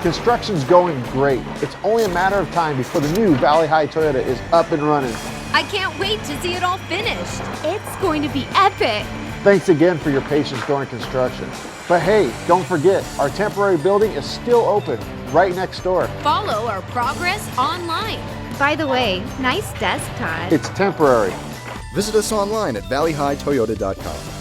Construction's going great. It's only a matter of time before the new Valley High Toyota is up and running. I can't wait to see it all finished. It's going to be epic. Thanks again for your patience during construction. But hey, don't forget, our temporary building is still open right next door. Follow our progress online. By the way, nice desk, Todd. It's temporary. Visit us online at valleyhightoyota.com.